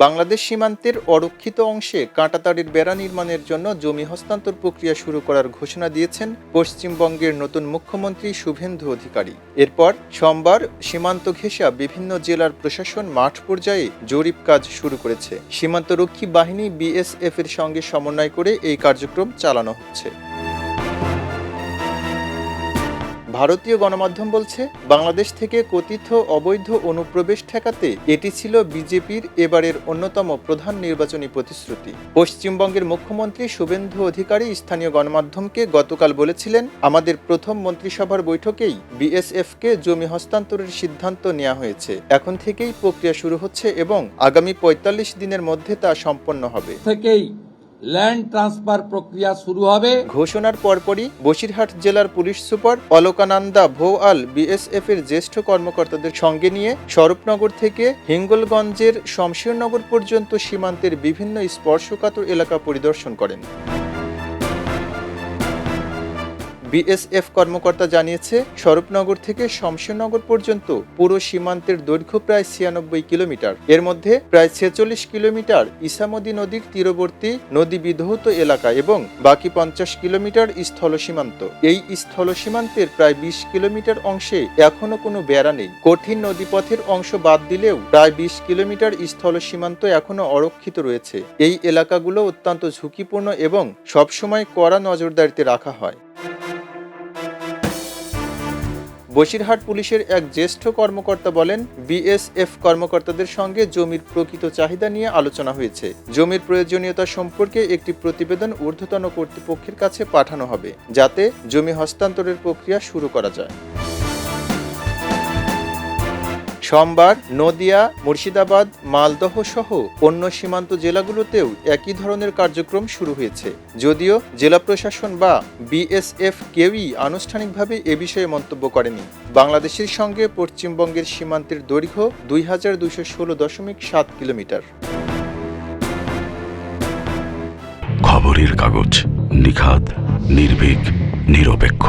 বাংলাদেশ সীমান্তের অরক্ষিত অংশে কাঁটাতারের বেড়া নির্মাণের জন্য জমি হস্তান্তর প্রক্রিয়া শুরু করার ঘোষণা দিয়েছেন পশ্চিমবঙ্গের নতুন মুখ্যমন্ত্রী শুভেন্দু অধিকারী। এরপর সোমবার সীমান্ত ঘেঁষা বিভিন্ন জেলার প্রশাসন মাঠ পর্যায়ে জরিপ কাজ শুরু করেছে। সীমান্তরক্ষী বাহিনী বিএসএফ এর সঙ্গে সমন্বয় করে এই কার্যক্রম চালানো হচ্ছে। ভারতীয় গণমাধ্যম বলছে, বাংলাদেশ থেকে কথিত অবৈধ অনুপ্রবেশ ঠেকাতে এটি ছিল বিজেপির এবারের অন্যতম প্রধান নির্বাচনী প্রতিশ্রুতি। পশ্চিমবঙ্গের মুখ্যমন্ত্রী শুভেন্দু অধিকারী স্থানীয় গণমাধ্যমকে গতকাল বলেছিলেন, আমাদের প্রথম মন্ত্রিসভার বৈঠকেই বিএসএফকে জমি হস্তান্তরের সিদ্ধান্ত নেওয়া হয়েছে। এখন থেকেই প্রক্রিয়া শুরু হচ্ছে এবং আগামী ৪৫ দিনের মধ্যে তা সম্পন্ন হবে। ল্যান্ড ট্রান্সফার প্রক্রিয়া শুরু হবে। ঘোষণার পরপরই বসিরহাট জেলার police super Alakananda Bhowal BSF এর জ্যেষ্ঠ কর্মকর্তাদের সঙ্গে নিয়ে স্বরূপনগর থেকে হিঙ্গলগঞ্জের শমশেরনগর পর্যন্ত সীমান্তের বিভিন্ন স্পর্শকাতর এলাকা পরিদর্শন করেন। বিএসএফ কর্মকর্তা জানিয়েছে, স্বরূপনগর থেকে শমশেরনগর পর্যন্ত পুরো সীমান্তের দৈর্ঘ্য প্রায় ৯৬ কিলোমিটার। এর মধ্যে প্রায় ৪৬ কিলোমিটার ইসামতি নদীর তীরবর্তী নদী বিধৌত এলাকা এবং বাকি ৫০ কিলোমিটার স্থল সীমান্ত। এই স্থল সীমান্তের প্রায় ২০ কিলোমিটার অংশে এখনো কোনো বেড়া নেই। কঠিন নদীপথের অংশ বাদ দিলেও প্রায় ২০ কিলোমিটার স্থল সীমান্ত এখনো অরক্ষিত রয়েছে। এই এলাকাগুলো অত্যন্ত ঝুঁকিপূর্ণ এবং সবসময় কড়া নজরদারিতে রাখা হয়। বসিরহাট পুলিশের এক জ্যেষ্ঠ কর্মকর্তা বলেন, বিএসএফ কর্মকর্তাদের সঙ্গে জমির প্রকৃত চাহিদা নিয়ে আলোচনা হয়েছে। জমির প্রয়োজনীয়তা সম্পর্কে একটি প্রতিবেদন ঊর্ধ্বতন কর্তৃপক্ষের কাছে পাঠানো হবে, যাতে জমি হস্তান্তরের প্রক্রিয়া শুরু করা যায়। সোমবার নদিয়া, মুর্শিদাবাদ, মালদহ সহ অন্য সীমান্ত জেলাগুলোতেও একই ধরনের কার্যক্রম শুরু হয়েছে। যদিও জেলা প্রশাসন বা বিএসএফ কেউই আনুষ্ঠানিকভাবে এ বিষয়ে মন্তব্য করেনি। বাংলাদেশের সঙ্গে পশ্চিমবঙ্গের সীমান্তের দৈর্ঘ্য ২২১৬.৭ কিলোমিটার। খবরের কাগজ, নিখাত, নির্ভীক, নিরপেক্ষ।